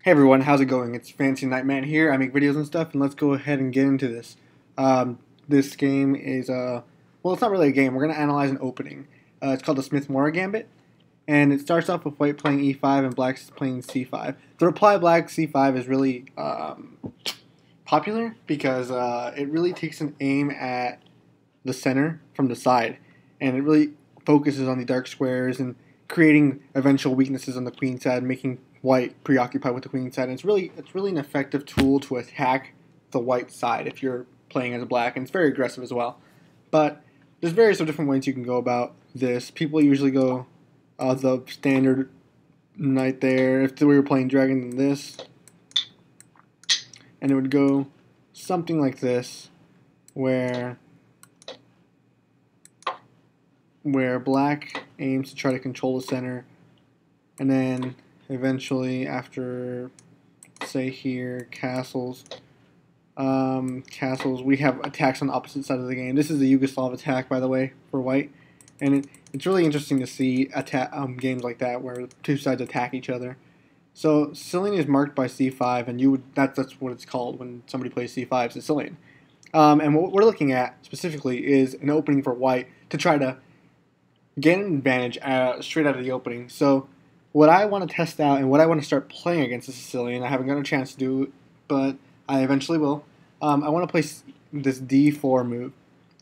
Hey everyone, how's it going? It's Fancy Nightman here. I make videos and stuff, and let's go ahead and get into this. This game is well, it's not really a game. We're gonna analyze an opening. It's called the Smith-Morra Gambit, and it starts off with white playing e5 and black playing c5. The reply black c5 is really popular because it really takes an aim at the center from the side, and it really focuses on the dark squares and creating eventual weaknesses on the queen side, making white preoccupied with the queen side. And it's really an effective tool to attack the white side if you're playing as a black, and it's very aggressive as well. But there's various different ways you can go about this. People usually go the standard knight there. If we were playing dragon, then this, and it would go something like this, where black aims to try to control the center, and then eventually after, say here, castles, we have attacks on the opposite side of the game. This is the Yugoslav attack, by the way, for white, and it's really interesting to see games like that where two sides attack each other. So Sicilian is marked by c5, and that's what it's called when somebody plays c5, Sicilian. And what we're looking at specifically is an opening for white to try to get an advantage straight out of the opening. So what I want to test out and what I want to start playing against the Sicilian, I haven't gotten a chance to do, but I eventually will. I want to play this d4 move.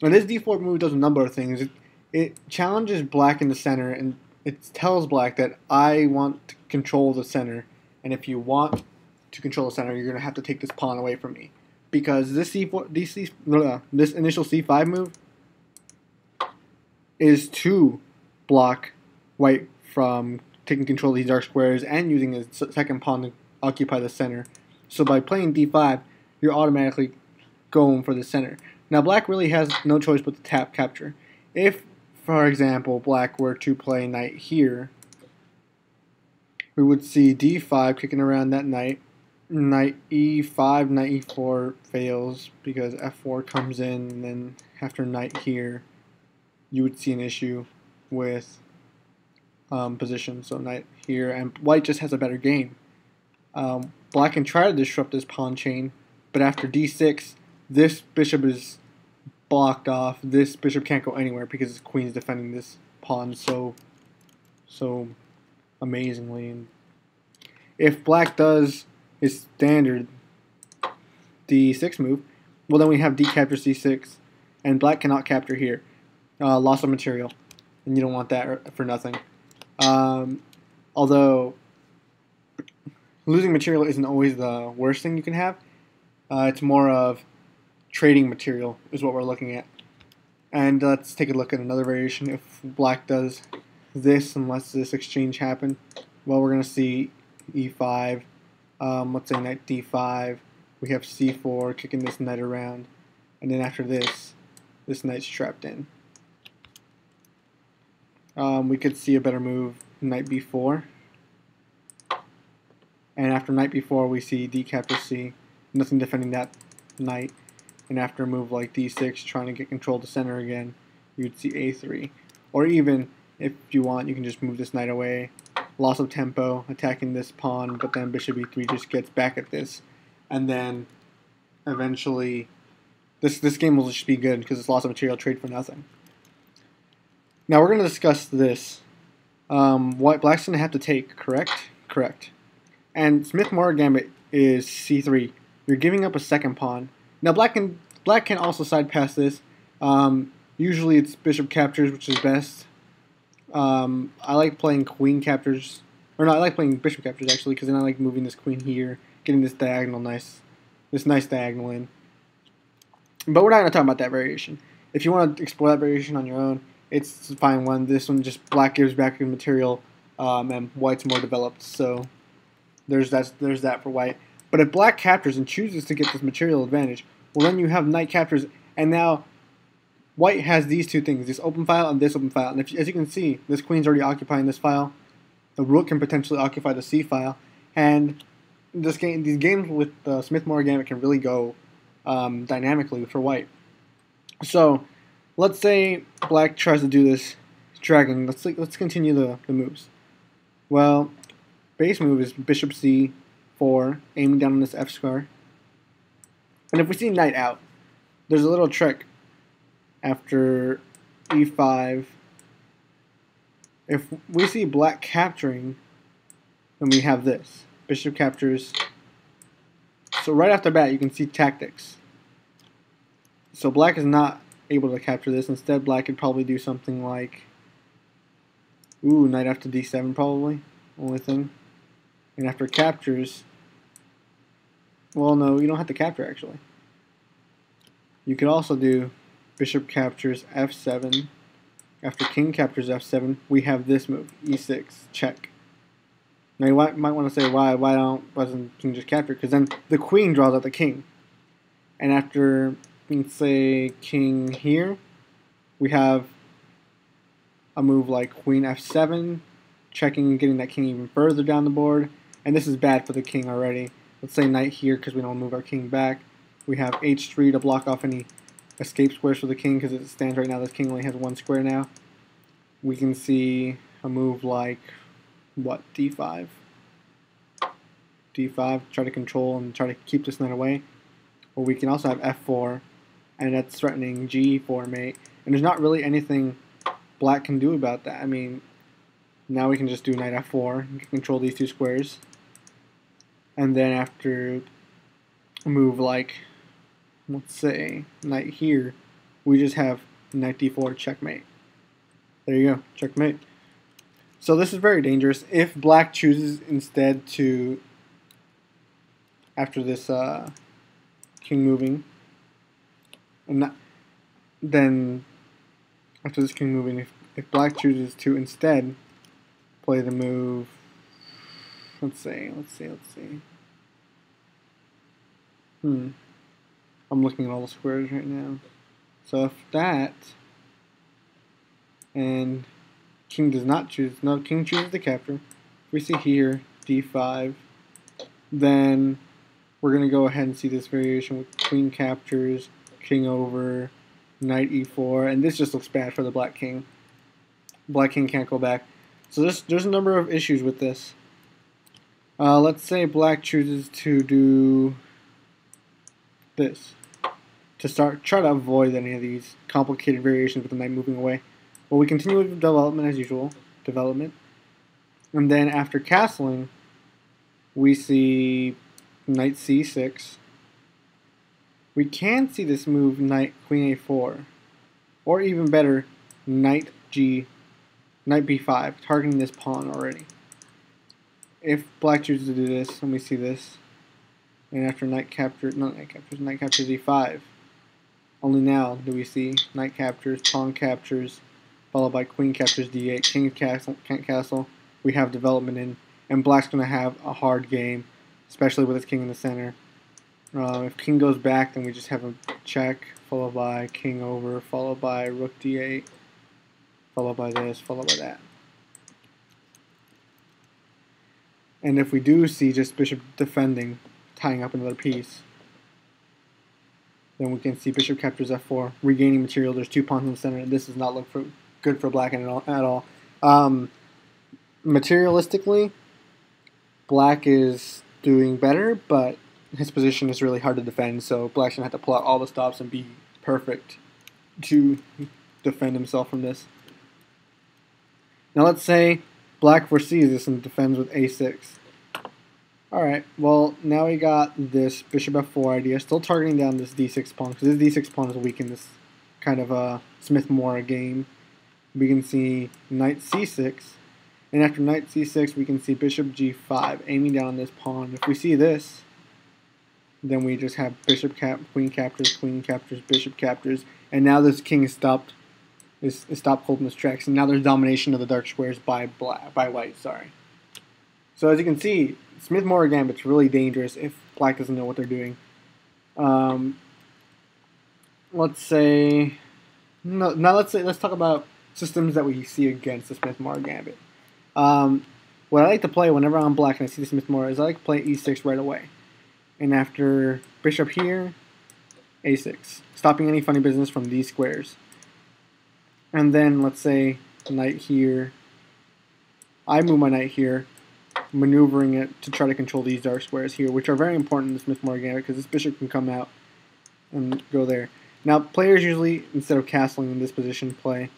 And this d4 move does a number of things. It challenges black in the center, and it tells black that I want to control the center, and if you want to control the center, you're going to have to take this pawn away from me. Because this this initial c5 move is to block white from taking control of these dark squares and using his second pawn to occupy the center. So by playing d5, you're automatically going for the center. Now black really has no choice but to tap capture. If, for example, black were to play knight here, we would see d5 kicking around that knight. Knight e5, knight e4 fails because f4 comes in, and then after knight here, you would see an issue with position. So knight here, and white just has a better game. Black can try to disrupt this pawn chain, but after d6, this bishop is blocked off. This bishop can't go anywhere because his queen is defending this pawn so amazingly. And if black does his standard d6 move, well, then we have d capture c6, and black cannot capture here. Loss of material, and you don't want that for nothing. Although losing material isn't always the worst thing you can have. It's more of trading material is what we're looking at. And let's take a look at another variation. If black does this, unless this exchange happened, well, we're going to see e5. Let's say knight d5. We have c4 kicking this knight around, and then after this knight's trapped in. We could see a better move, knight b4. And after knight b4, we see d capture c. Nothing defending that knight. And after a move like d6, trying to get control of the center again, you'd see a3. Or even, if you want, you can just move this knight away. Loss of tempo, attacking this pawn, but then bishop e3 just gets back at this. And then, eventually, this game will just be good because it's loss of material, trade for nothing. Now we're going to discuss this. Black's going to have to take, correct? Correct. And Smith-Morra Gambit is c3. You're giving up a second pawn. Now black can also side pass this. Usually it's bishop captures, which is best. I like playing queen captures, or no, I like playing bishop captures actually, because then I like moving this queen here, getting this diagonal nice diagonal in. But we're not going to talk about that variation. If you want to explore that variation on your own, it's a fine one. This one just black gives back the material, and white's more developed. So there's that for white. But if black captures and chooses to get this material advantage, well, then you have knight captures, and now white has these two things, this open file and this open file. And as you can see, this queen's already occupying this file. The rook can potentially occupy the c file. And these games with the Smith-Morra Gambit can really go dynamically for white. So let's say black tries to do this dragon. Let's continue the moves. Well, base move is bishop c, F4, aiming down on this F square. And if we see knight out, there's a little trick. After E5, if we see black capturing, then we have this. Bishop captures. So right off the bat, you can see tactics. So black is not able to capture this. Instead, black could probably do something like, ooh, knight after D7 probably, only thing. And after captures, well, no, you don't have to capture actually. You could also do bishop captures F7. After king captures F7, we have this move, E6, check. Now you might want to say, wasn't king just capture? Because then the queen draws out the king. And after, say, king here, we have a move like queen F7, checking and getting that king even further down the board. And this is bad for the king already. Let's say knight here because we don't move our king back. We have H3 to block off any escape squares for the king because as it stands right now, this king only has one square now. We can see a move like, what, D5? D5, try to control and try to keep this knight away. Or we can also have F4, and that's threatening G4 mate. And there's not really anything black can do about that. I mean, now we can just do knight F4 and control these two squares. And then after a move like, let's say, knight here, we just have knight D4 checkmate. There you go, checkmate. So this is very dangerous. If black chooses instead to, after this king moving, then after this king moving, if black chooses to instead play the move, let's see. I'm looking at all the squares right now. So if that, and king does not choose, no, king chooses to capture. If we see here, D5, then we're going to go ahead and see this variation with queen captures, king over, knight E4, and this just looks bad for the black king. Black king can't go back. So there's a number of issues with this. Let's say black chooses to do this to try to avoid any of these complicated variations with the knight moving away. Well, we continue with development as usual, and then after castling, we see knight C6. We can see this move knight queen A4, or even better, knight B5, targeting this pawn already. If black chooses to do this, and we see this, and after knight captures E5, only now do we see knight captures, pawn captures, followed by queen captures D8, king can't castle. We have development in, and black's going to have a hard game, especially with his king in the center. If king goes back, then we just have a check, followed by king over, followed by rook D8, followed by this, followed by that. And if we do see just bishop defending, tying up another piece, then we can see bishop captures F4, regaining material. There's two pawns in the center, and this does not look good for black at all. Materialistically, black is doing better, but his position is really hard to defend, so black's going to have to pull out all the stops and be perfect to defend himself from this. Now let's say black foresees this and defends with A6. Alright, well, now we got this bishop F4 idea, still targeting down this D6 pawn, because this D6 pawn is weak in this kind of a Smith-Morra game. We can see knight C6, and after knight C6, we can see bishop G5, aiming down on this pawn. If we see this, then we just have bishop queen captures, bishop captures, and now this king is stopped holding his tracks, and now there's domination of the dark squares by white. Sorry. So as you can see, Smith-Morra Gambit's really dangerous if black doesn't know what they're doing. Let's talk about systems that we see against the Smith-Morra Gambit. What I like to play whenever I'm black and I see the Smith-Morra is I like to play E6 right away. And after bishop here, A6, stopping any funny business from these squares. And then let's say knight here. I move my knight here. maneuvering it to try to control these dark squares here, which are very important in the Smith-Morra Gambit because this bishop can come out and go there. Now, players usually, instead of castling in this position, play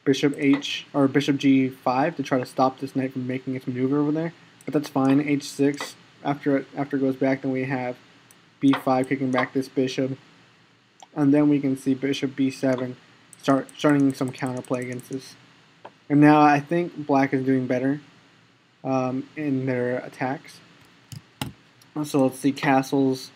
bishop H or bishop G5 to try to stop this knight from making its maneuver over there. But that's fine. H6. After it goes back, then we have B5 kicking back this bishop, and then we can see bishop B7 starting some counterplay against this. And now I think black is doing better in their attacks. So let's see castles,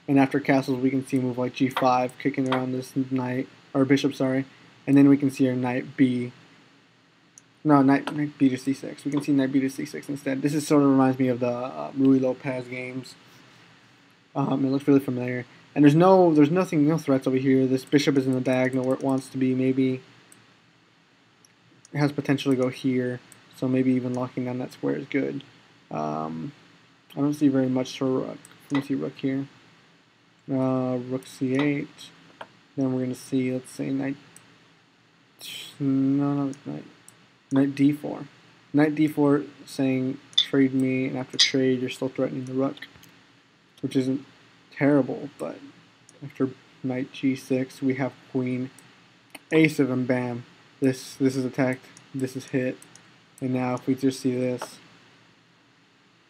and after castles we can see move like G5 kicking around this knight or bishop, sorry, and then we can see our knight B. No, knight B to C6. We can see knight B to C6 instead. This is sort of reminds me of the Ruy Lopez games. It looks really familiar. And no threats over here. This bishop is in the diagonal where it wants to be. Maybe it has potential to go here. So maybe even locking down that square is good. I don't see very much for rook. Let me see rook here. Rook C8. Then we're going to see, let's say, knight D4. Knight D4 saying trade me, and after trade you're still threatening the rook, which isn't terrible, but after knight G6 we have queen A7, and bam, this is attacked, this is hit, and now if we just see this,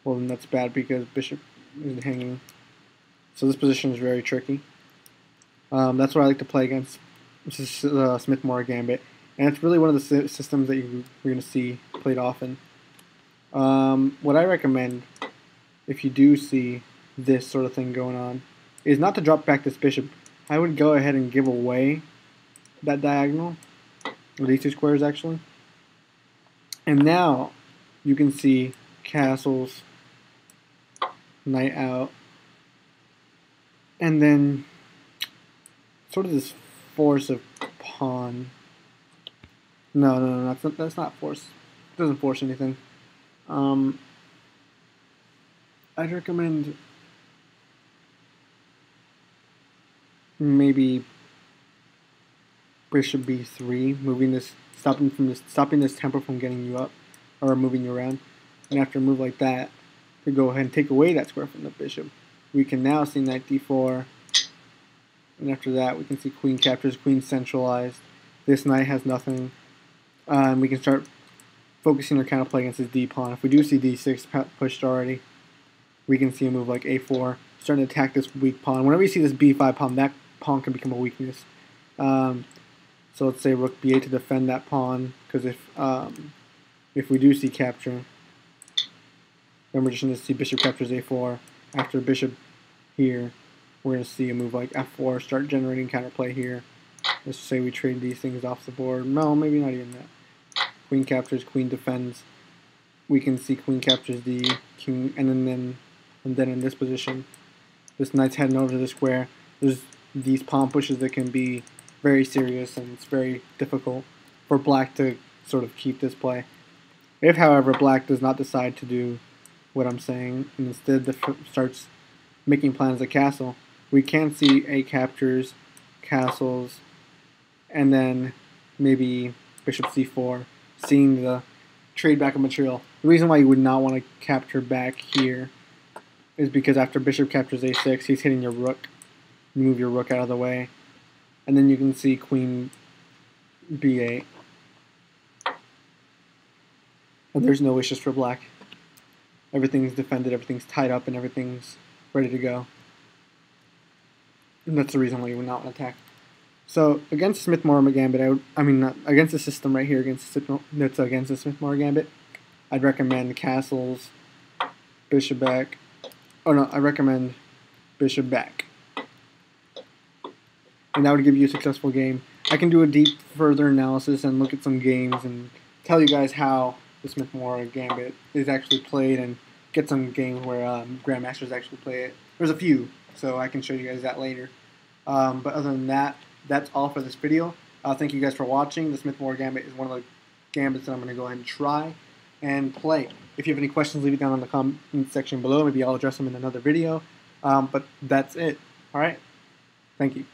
well then that's bad because bishop is hanging. So this position is very tricky. That's what I like to play against, which is Smith-Morra Gambit. And it's really one of the systems that you're going to see played often. What I recommend, if you do see this sort of thing going on, is not to drop back this bishop. I would go ahead and give away that diagonal, or these two squares actually. And now you can see castles, knight out, and then sort of this force of pawn. No, that's not force. It doesn't force anything. I'd recommend maybe bishop B3, moving this, stopping this tempo from getting you up or moving you around. And after a move like that, to go ahead and take away that square from the bishop, we can now see knight D4. And after that, we can see queen captures, queen centralized. This knight has nothing. We can start focusing our counterplay against this D pawn. If we do see D6 pushed already, we can see a move like A4, starting to attack this weak pawn. Whenever you see this B5 pawn, that pawn can become a weakness. So let's say rook B8 to defend that pawn, because if we do see capture, then we're just going to see bishop captures A4. After bishop here, we're going to see a move like F4, start generating counterplay here. Let's say we trade these things off the board. No, maybe not even that. Queen captures, queen defends. We can see queen captures the king, and then in this position, this knight's heading over to the square. There's these pawn pushes that can be very serious, and it's very difficult for black to sort of keep this play. If, however, black does not decide to do what I'm saying, and instead starts making plans to castle, we can see A captures, castles, and then maybe bishop C4, seeing the trade back of material. The reason why you would not want to capture back here is because after bishop captures A6, he's hitting your rook. You move your rook out of the way, and then you can see queen B8. And there's no wishes for black. Everything's defended, everything's tied up, and everything's ready to go. And that's the reason why you would not want to attack. So against Smith-Morra Gambit, not against the system right here, against the Smith-Morra Gambit, I'd recommend castles, bishop back. Oh no, I recommend bishop back, and that would give you a successful game. I can do a deep further analysis and look at some games and tell you guys how the Smith-Morra Gambit is actually played, and get some games where grandmasters actually play it. There's a few, so I can show you guys that later. But other than that, that's all for this video. Thank you guys for watching. The Smith-Morra Gambit is one of the gambits that I'm going to go ahead and try and play. If you have any questions, leave it down in the comment section below. Maybe I'll address them in another video. But that's it. Alright? Thank you.